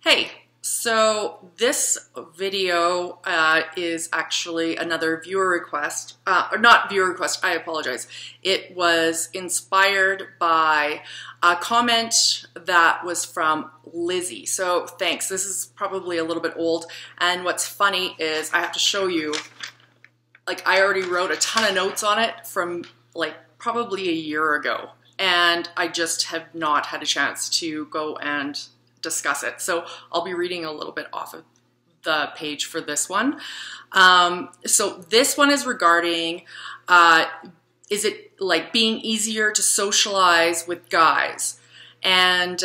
Hey, so this video is actually another viewer request, or not viewer request, I apologize. It was inspired by a comment that was from Lizzie. So thanks, this is probably a little bit old, and what's funny is I have to show you, like I already wrote a ton of notes on it from like probably a year ago, and I just have not had a chance to go and discuss it. So I'll be reading a little bit off of the page for this one. So this one is regarding, is it like being easier to socialize with guys? And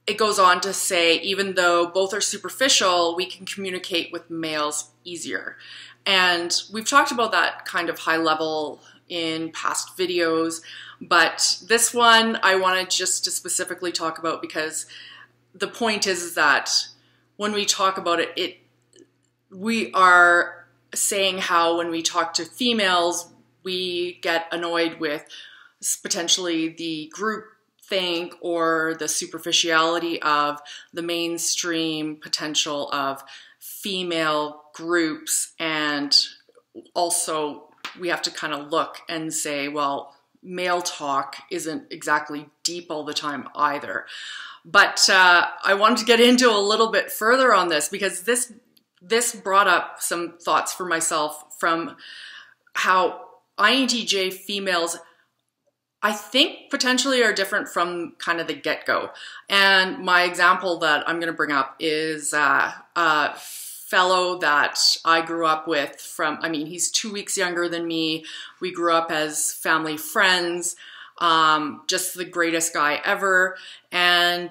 it goes on to say, even though both are superficial, we can communicate with males easier. And we've talked about that kind of high level in past videos, but this one I wanted just to specifically talk about because the point is that when we talk about it, we are saying how when we talk to females, we get annoyed with potentially the group think or the superficiality of the mainstream potential of female groups, and also we have to kind of look and say, well, male talk isn't exactly deep all the time either. But I wanted to get into a little bit further on this because this brought up some thoughts for myself from how INTJ females, I think, potentially are different from kind of the get-go. And my example that I'm going to bring up is a fellow that I grew up with from, I mean, he's 2 weeks younger than me. We grew up as family friends, just the greatest guy ever. And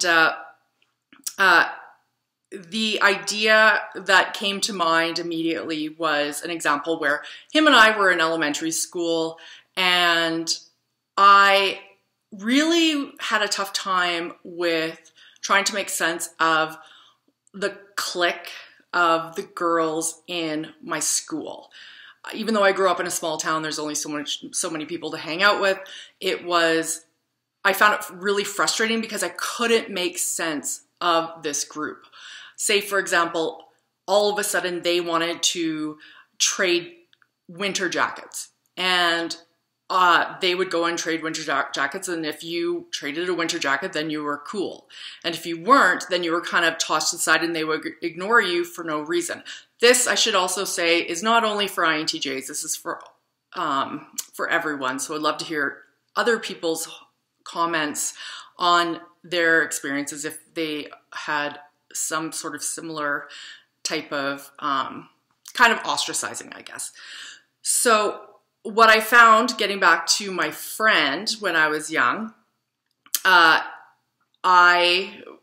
the idea that came to mind immediately was an example where him and I were in elementary school, and I really had a tough time with trying to make sense of the clique of the girls in my school. Even though I grew up in a small town, there's only so many people to hang out with. I found it really frustrating because I couldn't make sense of this group. Say, for example, all of a sudden they wanted to trade winter jackets, and they would go and trade winter jackets, and if you traded a winter jacket, then you were cool. And if you weren't, then you were kind of tossed aside and they would ignore you for no reason. This, I should also say, is not only for INTJs, this is for everyone. So I'd love to hear other people's comments on their experiences if they had some sort of similar type of kind of ostracizing, I guess. So what I found, getting back to my friend when I was young, I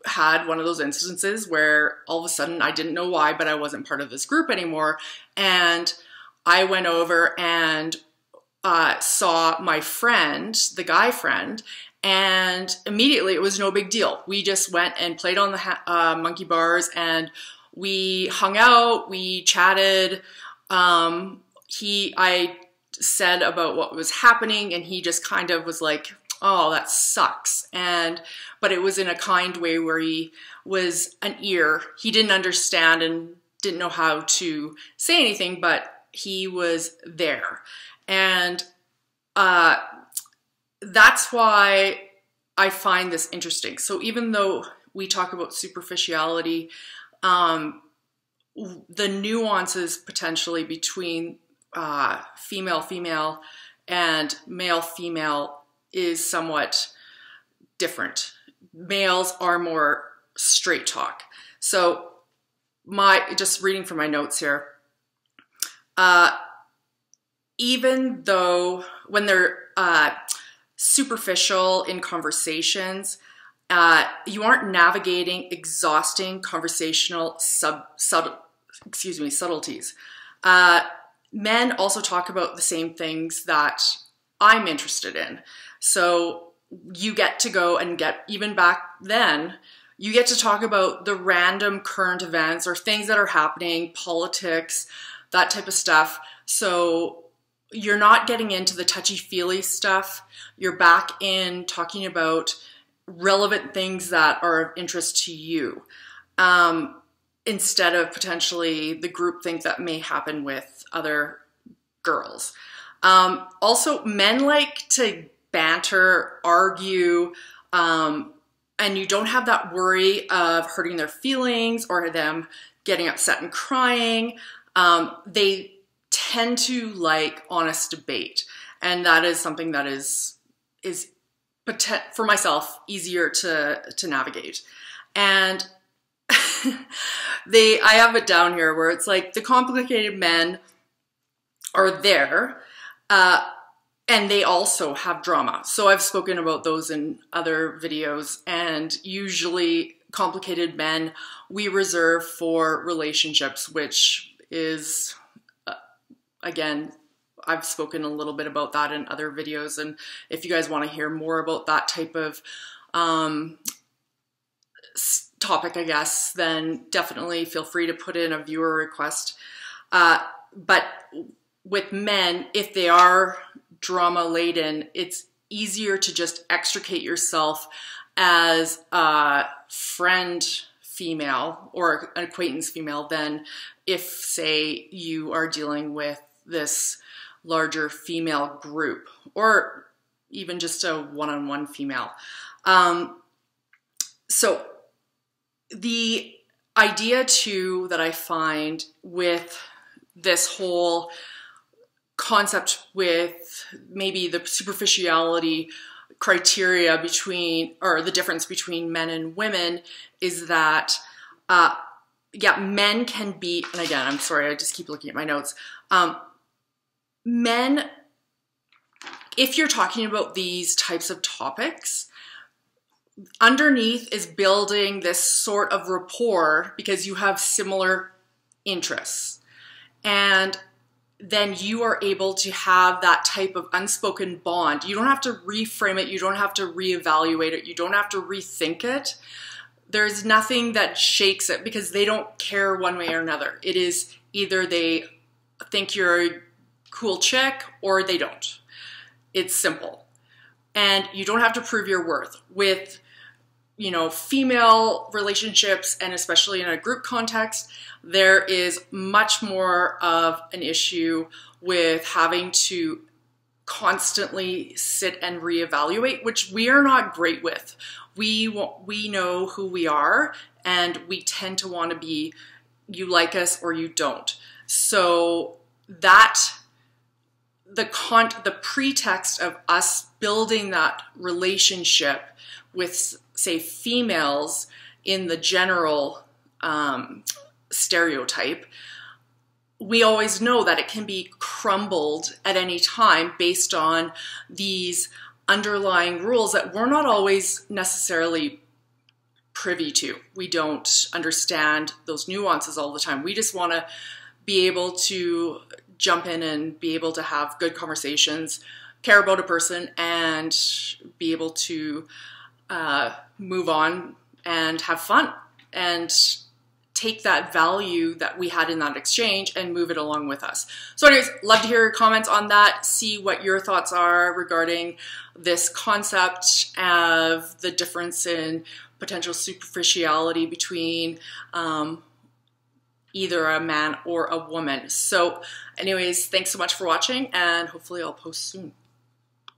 had one of those instances where all of a sudden, I didn't know why, but I wasn't part of this group anymore. And I went over and saw my friend, the guy friend, and immediately it was no big deal. We just went and played on the monkey bars, and we hung out, we chatted. I said about what was happening, and he just kind of was like, oh, that sucks. But it was in a kind way where he was an ear. He didn't understand and didn't know how to say anything, but he was there. And that's why I find this interesting. So even though we talk about superficiality, the nuances potentially between female-female and male-female is somewhat different. Males are more straight talk. So just reading from my notes here, even though when they're superficial in conversations, you aren't navigating exhausting conversational subtleties. Men also talk about the same things that I'm interested in. So you get to go and even back then, you get to talk about the random current events or things that are happening, politics, that type of stuff. So you're not getting into the touchy-feely stuff. You're back in talking about relevant things that are of interest to you, instead of potentially the groupthink that may happen with other girls. Also, men like to banter, argue, and you don't have that worry of hurting their feelings or them getting upset and crying. They tend to like honest debate, and that is something that is for myself easier to navigate. And I have it down here where it's like the complicated men are there, and they also have drama. So I've spoken about those in other videos, and usually complicated men we reserve for relationships, which is, again, I've spoken a little bit about that in other videos, and if you guys want to hear more about that type of topic, I guess, then definitely feel free to put in a viewer request. But with men, if they are drama laden, it's easier to just extricate yourself as a friend female or an acquaintance female than if, say, you are dealing with this larger female group or even just a one-on-one female. So the idea too that I find with this whole concept with maybe the superficiality criteria between, or the difference between men and women, is that, yeah, men can be, and again, I'm sorry, I just keep looking at my notes. Men, if you're talking about these types of topics, underneath is building this sort of rapport because you have similar interests. And then you are able to have that type of unspoken bond. You don't have to reframe it. You don't have to reevaluate it. You don't have to rethink it. There's nothing that shakes it because they don't care one way or another. It is either they think you're a cool chick or they don't. It's simple. And you don't have to prove your worth. With, you know, female relationships, and especially in a group context, there is much more of an issue with having to constantly sit and reevaluate, which we are not great with. We know who we are, and we tend to want to be, you like us or you don't. So that the pretext of us building that relationship with, say, females in the general stereotype, we always know that it can be crumbled at any time based on these underlying rules that we're not always necessarily privy to. We don't understand those nuances all the time. We just want to be able to jump in and be able to have good conversations, care about a person, and be able to move on and have fun and take that value that we had in that exchange and move it along with us. So anyways, love to hear your comments on that. See what your thoughts are regarding this concept of the difference in potential superficiality between either a man or a woman. So anyways, thanks so much for watching, and hopefully I'll post soon.